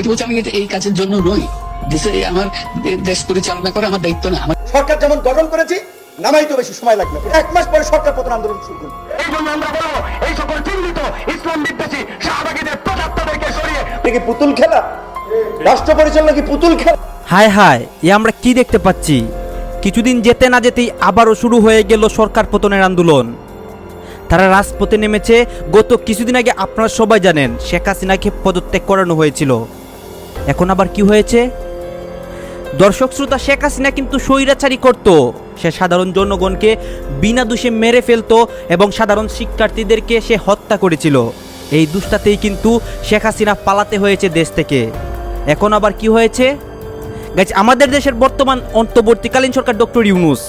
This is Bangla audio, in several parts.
এটা বলছে আমি এই কাজের জন্য নই, দেশে আমার দেশ পরিচালনা করা আমার দায়িত্ব না। সরকার যেমন গঠন করেছি নামাই তো বেশি সময় লাগবে, 1 মাস পরে সরকার পতন আন্দোলন শুরু করবে। এই জন্য আমরা বলবো এই সকল চিহ্নিত ইসলাম বিদ্বেষী শাহবাগীদের প্রজাতন্ত্রকে সরিয়ে কি পুতুল খেলা, রাষ্ট্র পরিচালনা কি পুতুল খেলা? হায় হায়, এ আমরা কি দেখতে পাচ্ছি? কিছুদিন যেতে না যেতেই আবারও শুরু হয়ে গেল সরকার পতনের আন্দোলন। তারা রাজপথে নেমেছে। গত কিছুদিন আগে আপনারা সবাই জানেন শেখ হাসিনাকে পদত্যাগ করানো হয়েছিল। এখন আবার কি হয়েছে? দর্শক শ্রোতা, শেখ হাসিনা কিন্তু স্বৈরাচারী করত। সে সাধারণ জনগণকে বিনা দোষে মেরে ফেলতো এবং সাধারণ শিক্ষার্থীদেরকে সে হত্যা করেছিল। এই দুষ্টাতেই কিন্তু শেখ হাসিনা পালাতে হয়েছে দেশ থেকে। এখন আবার কি হয়েছে? গাইজ, আমাদের দেশের বর্তমান অন্তর্বর্তীকালীন সরকার ডক্টর ইউনূস,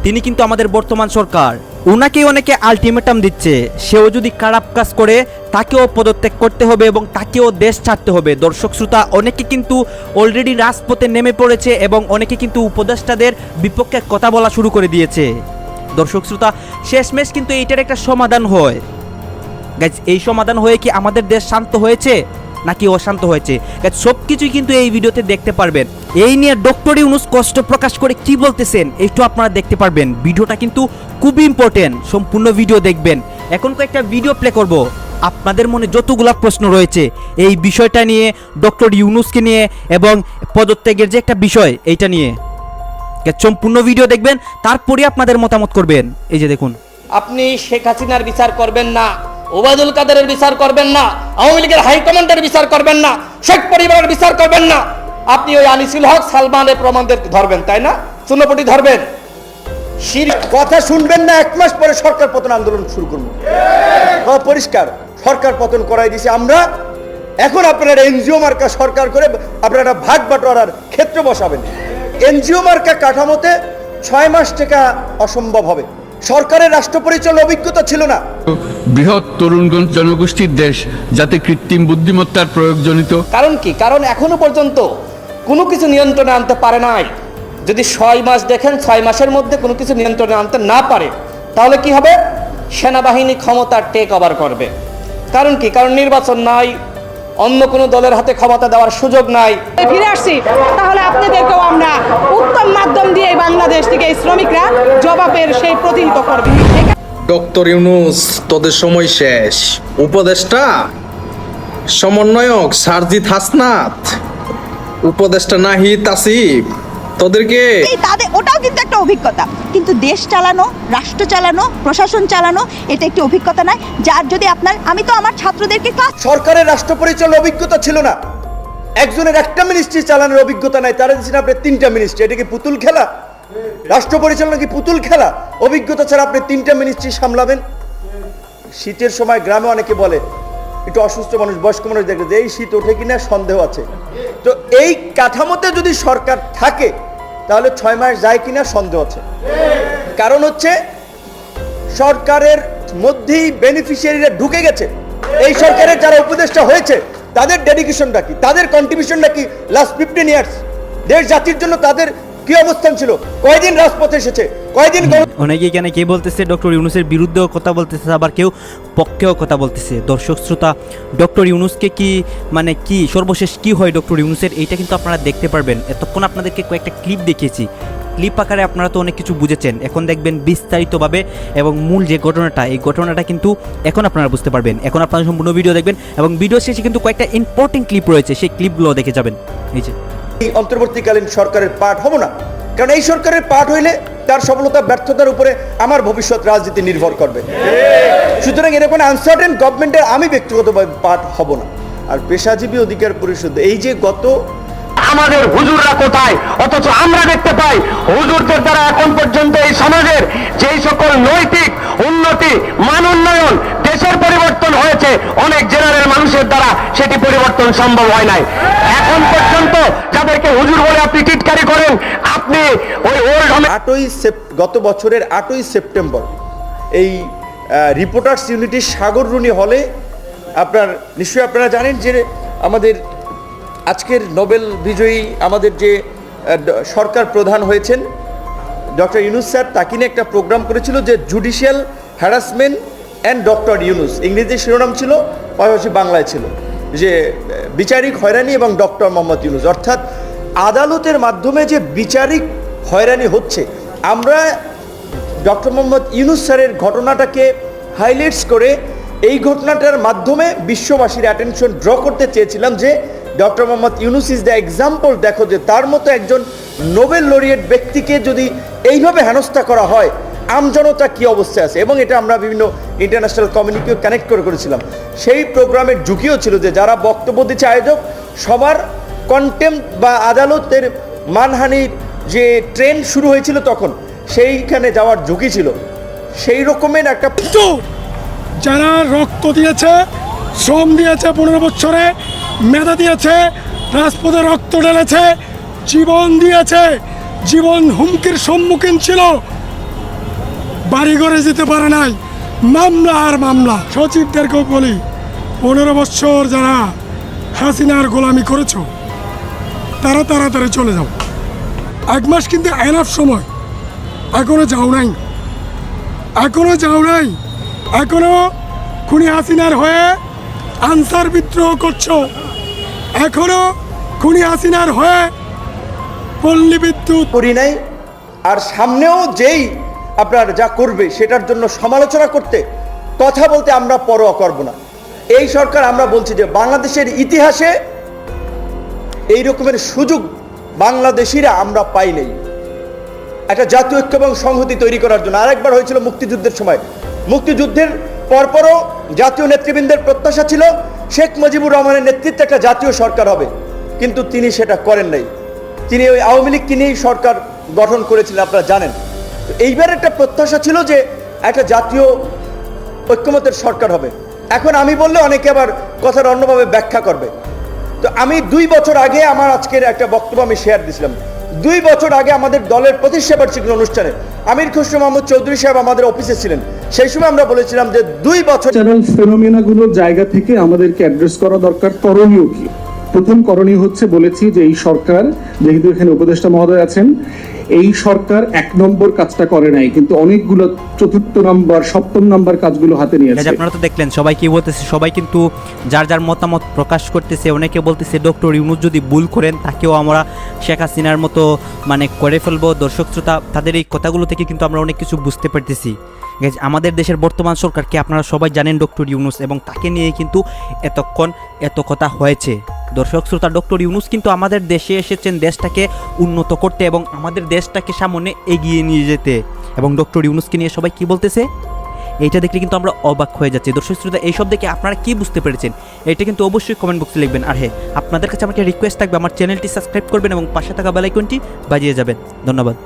তিনি কিন্তু আমাদের বর্তমান সরকার। ওনাকেই অনেকে আলটিমেটাম দিচ্ছে, সেও যদি খারাপ কাজ করে তাকেও পদত্যাগ করতে হবে এবং তাকেও দেশ ছাড়তে হবে। দর্শক শ্রোতা, অনেকে কিন্তু অলরেডি রাজপথে নেমে পড়েছে এবং অনেকে কিন্তু উপদেষ্টাদের বিপক্ষে কথা বলা শুরু করে দিয়েছে। দর্শক শ্রোতা, শেষমেশ কিন্তু এইটার একটা সমাধান হয়। গাইজ, এই সমাধান হয়ে কি আমাদের দেশ শান্ত হয়েছে নাকি অশান্ত হয়েছে? গাইজ, সব কিছুই কিন্তু এই ভিডিওতে দেখতে পারবেন। এই নিয়ে ডক্টর ইউনূস কষ্ট প্রকাশ করে কি বলতেছেন একটু আপনারা দেখতে পারবেন। ভিডিওটা কিন্তু খুবই ইম্পর্টেন্ট, সম্পূর্ণ ভিডিও দেখবেন। এখন কয়েকটা ভিডিও প্লে করব। আপনাদের মনে যতগুলা প্রশ্ন রয়েছে এই বিষয়টা নিয়ে, ডক্টর ইউনূসকে নিয়ে এবং পদত্যাগের যে একটা বিষয় এইটা নিয়ে, সম্পূর্ণ ভিডিও দেখবেন, তারপরে আপনাদের মতামত করবেন। এই যে দেখুন, আপনি শেখ হাসিনার বিচার করবেন না, ওবায়দুল কাদেরের বিচার করবেন না, আওয়ামী লীগের হাইকমান্ডের বিচার করবেন না, শেখ পরিবারের বিচার করবেন না, আপনি ওই আনিসুল হক সালমানের প্রমাণদের ধরবেন, তাই না? চুনোপুটি ধরবেন। কথা শুনবেন না, 1 মাস পরে সরকার পতন আন্দোলন শুরু করবো। পরিষ্কার, সরকার পতন করাই দিয়েছি আমরা। এখন আপনারা এনজিও মার্কা সরকার করে আপনারা ভাগ বাটোয়ারার ক্ষেত্র বসাবেন। এনজিও মার্কা কাঠামোতে 6 মাস টাকা অসম্ভব হবে। সরকারের রাষ্ট্র পরিচালনার অভিজ্ঞতা ছিল না। বৃহৎ তরুণ জনগোষ্ঠীর দেশ, যাতে কৃত্রিম বুদ্ধিমত্তার প্রয়োগজনিত কারণ কি? কারণ এখনো পর্যন্ত কোনো কিছু নিয়ন্ত্রণে আনতে পারে নাই। যদি 6 মাস দেখেন, 6 মাসের মধ্যে কোনো কিছু নিয়ন্ত্রণে আনতে না পারে, তাহলে কি হবে? সেনাবাহিনী ক্ষমতা টেক ওভার করবে। কারণ কি? কারণ নির্বাচন নাই, অন্য কোনো দলের হাতে ক্ষমতা দেওয়ার সুযোগ নাই। ফিরে আসছি, তাহলে আপনাদেরকেও আমরা উত্তম মাধ্যম দিয়ে বাংলাদেশ থেকে শ্রমিকরা জবাবের সেই প্রতিহিত করবে। ডক্টর ইউনূস, তোদের সময় শেষ। উপদেষ্টা সমন্বয়ক সারজিৎ হাসনাত, উপদেষ্টা নাহিদ আসিফ, তোদেরকে তাদের ওটাও কিন্তু একটা অভিজ্ঞতা। কিন্তু দেশ চালানো, রাষ্ট্র চালানো, প্রশাসন চালানো এটা একটি অভিজ্ঞতা নয়। যার যদি আমি তো আমার ছাত্রদেরকে ক্লাস সরকারের রাষ্ট্র পরিচালনার অভিজ্ঞতা ছিল না, একজনের একটা মিনিস্ট্রি চালানোর অভিজ্ঞতা নাই, তারা দিচ্ছেন আপনি 3টা মিনিস্ট্রি। এটা কি পুতুল খেলা? রাষ্ট্র পরিচালনা কি পুতুল খেলা? অভিজ্ঞতা ছাড়া আপনি 3টা মিনিস্ট্রি সামলাবেন? শীতের সময় গ্রামে অনেকে বলে, একটু অসুস্থ মানুষ, বয়স্ক মানুষ দেখে যে এই শীত ওঠে কিনা সন্দেহ আছে। তো এই কাঠামোতে যদি সরকার থাকে তাহলে 6 মাস যায় কিনা সন্দেহ আছে। কারণ হচ্ছে সরকারের মধ্যেই বেনিফিশিয়ারিরা ঢুকে গেছে। এই সরকারের যারা উপদেষ্টা হয়েছে তাদের ডেডিকেশনটা কি, তাদের কন্ট্রিবিউশনটা কি? লাস্ট 15 ইয়ার্স দেশ জাতির জন্য তাদের কি অবস্থান ছিল? কয়দিন রাজপথে এসেছে, কয়দিন? অনেকে এখানে কে বলতেছে ডক্টর ইউনূসের বিরুদ্ধেও কথা বলতেছে, আবার কেউ পক্ষেও কথা বলতেছে। দর্শক শ্রোতা, ডক্টর ইউনূসকে কি মানে কি সর্বশেষ কি হয় ডক্টর ইউনূসের, এইটা কিন্তু আপনারা দেখতে পারবেন। এতক্ষণ আপনাদেরকে কয়েকটা ক্লিপ দেখিয়েছি, ক্লিপ আকারে আপনারা তো অনেক কিছু বুঝেছেন। এখন দেখবেন বিস্তারিতভাবে এবং মূল যে ঘটনাটা, এই ঘটনাটা কিন্তু এখন আপনারা বুঝতে পারবেন। এখন আপনারা সম্পূর্ণ ভিডিও দেখবেন এবং ভিডিও শেষে কিন্তু কয়েকটা ইম্পর্টেন্ট ক্লিপ রয়েছে, সেই ক্লিপগুলো দেখে যাবেন। এই যে অন্তর্বর্তীকালীন সরকারের পার্ট হব না, কারণ এই সরকারের পার্ট হইলে তার সফলতা ব্যর্থতার উপরে আমার ভবিষ্যৎ রাজনীতি নির্ভর করবে। সুতরাং এরকম আনসার্টেন গভর্নমেন্টের আমি ব্যক্তিগতভাবে পার্ট হব না। আর পেশাজীবী অধিকার পরিষদ, এই যে গত আমাদের হুজুররা কোথায়? অথচ আমরা দেখতে পাই হুজুরদের দ্বারা এখন পর্যন্ত এই সমাজের যেই সকল নৈতিক উন্নতি, মান উন্নয়ন, দেশের পরিবর্তন হয়েছে, অনেক জেনারেল মানুষের দ্বারা সেটি পরিবর্তন সম্ভব হয় নাই। এখন পর্যন্ত যাদেরকে হুজুর বলে আপনি টিটকারি করেন, আপনি ওই গত বছরের 8ই সেপ্টেম্বর এই রিপোর্টার্স ইউনিটির সাগররুনি হলে নিশ্চয়ই আপনারা জানেন যে আমাদের আজকের নোবেল বিজয়ী আমাদের যে সরকার প্রধান হয়েছেন ডক্টর ইউনূস স্যার, তাকে নিয়ে একটা প্রোগ্রাম করেছিল যে judicial harassment and doctor Yunus, ইংরেজি শিরোনাম ছিল, পাশাপাশি বাংলায় ছিল যে বিচারিক হয়রানি এবং ডক্টর মোহাম্মদ ইউনূস, অর্থাৎ আদালতের মাধ্যমে যে বিচারিক হয়রানি হচ্ছে, আমরা ডক্টর মোহাম্মদ ইউনূস স্যারের ঘটনাটাকে হাইলাইটস করে এই ঘটনাটার মাধ্যমে বিশ্ববাসীর অ্যাটেনশন ড্র করতে চেয়েছিলাম যে doctor Mohammad Yunus is the example. দেখো যে তার মতো একজন নোবেল লরিয়েট ব্যক্তিকে যদি এইভাবে হেনস্থা করা হয়, আমজনতা কী অবস্থায় আছে। এবং এটা আমরা বিভিন্ন ইন্টারন্যাশনাল কমিউনিটিও কানেক্ট করেছিলাম। সেই প্রোগ্রামের ঝুঁকিও ছিল যে যারা বক্তব্য দিচ্ছে আয়োজক, সবার কন্টেম্প বা আদালতের মানহানির যে ট্রেন্ড শুরু হয়েছিল তখন সেইখানে যাওয়ার ঝুঁকি ছিল। সেই রকমের একটা যারা রক্ত দিয়েছে, শ্রম দিয়েছে, 15 বছরে মেধা দিয়েছে, রাজপথে রক্ত ঢেলেছে, জীবন দিয়েছে, জীবন হুমকির সম্মুখীন ছিল, বাড়ি ঘরে যেতে পারে নাই, মামলা আর মামলা। সচিবদেরকেও বলি, 15 বছর যারা হাসিনার গোলামি করেছ তারা তাড়াতাড়ি চলে যাও। 1 মাস কিন্তু এনাফ সময়, এখনো যাও নাই, এখনো খুনি হাসিনার হয়ে আনসার বিদ্রোহ করছো, এখনো খুনি হাসিনার হয়ে পল্লী বিদ্যুৎ করি নাই। আর সামনেও যেই আপনার যা করবে সেটার জন্য সমালোচনা করতে, কথা বলতে আমরা পরোয়া করব না। এই সরকার, আমরা বলছি যে বাংলাদেশের ইতিহাসে এই রকমের সুযোগ বাংলাদেশিরা আমরা পাই নাই একটা জাতীয় ঐক্য এবং সংহতি তৈরি করার জন্য। আরেকবার হয়েছিল মুক্তিযুদ্ধের সময়। মুক্তিযুদ্ধের পরপরও জাতীয় নেতৃবৃন্দের প্রত্যাশা ছিল শেখ মুজিবুর রহমানের নেতৃত্বে একটা জাতীয় সরকার হবে, কিন্তু তিনি সেটা করেন নাই। তিনি ওই আওয়ামী লীগকে নিয়েই সরকার গঠন করেছিলেন, আপনারা জানেন। তো এইবার একটা প্রত্যাশা ছিল যে একটা জাতীয় ঐক্যমতের সরকার হবে। এখন আমি বললে অনেকে আবার কথার অন্যভাবে ব্যাখ্যা করবে। তো আমি 2 বছর আগে আমার আজকের একটা বক্তব্য আমি শেয়ার দিয়েছিলাম। 2 বছর আগে আমাদের দলের প্রতিষ্ঠা বার্ষিকী অনুষ্ঠানে আমির খসরু মাহমুদ চৌধুরী সাহেব আমাদের অফিসে ছিলেন। সেই সময় আমরা বলেছিলাম যে 2 বছর ন্যাচারাল ফেনোমেনাগুলোর জায়গা থেকে আমাদেরকে অ্যাড্রেস করা দরকার। করণীয় কি? প্রথম করণীয় হচ্ছে, বলেছি যে এই সরকার, যেহেতু এখানে উপদেষ্টা মহোদয় আছেন, এই সরকার 1 নম্বর কাজটা করে নাই, কিন্তু অনেকগুলো 4র্থ নম্বর 7ম নম্বর কাজগুলো হাতে নিয়েছে। আপনারা তো দেখলেন সবাই কি বলতেছে, সবাই কিন্তু যার যার মতামত প্রকাশ করতেছে। অনেকে বলতেছে ডক্টর ইউনূস যদি ভুল করেন তাকেও আমরা শেখ হাসিনার মতো করে ফেলবো। দর্শক শ্রোতা, তাদের এই কথাগুলো থেকে কিন্তু আমরা অনেক কিছু বুঝতে পারতেছি। আমাদের দেশের বর্তমান সরকারকে আপনারা সবাই জানেন ডক্টর ইউনূস, এবং তাকে নিয়ে কিন্তু এতক্ষণ এত কথা হয়েছে। দর্শক শ্রোতা, ডক্টর ইউনূস কিন্তু আমাদের দেশে এসেছেন দেশটাকে উন্নত করতে এবং আমাদের দেশটাকে সামনে এগিয়ে নিয়ে যেতে। এবং ডক্টর ইউনূসকে নিয়ে সবাই কি বলতেছে, এইটা দেখলে কিন্তু আমরা অবাক হয়ে যাচ্ছি। দর্শক শ্রোতা, এইসব দেখে আপনারা কি বুঝতে পেরেছেন এটা কিন্তু অবশ্যই কমেন্ট বক্সে লিখবেন। আর হ্যাঁ, আপনাদের কাছে আমাকে রিকোয়েস্ট থাকবে, আমার চ্যানেলটি সাবস্ক্রাইব করবেন এবং পাশে থাকা বেল আইকনটি বাজিয়ে যাবেন। ধন্যবাদ।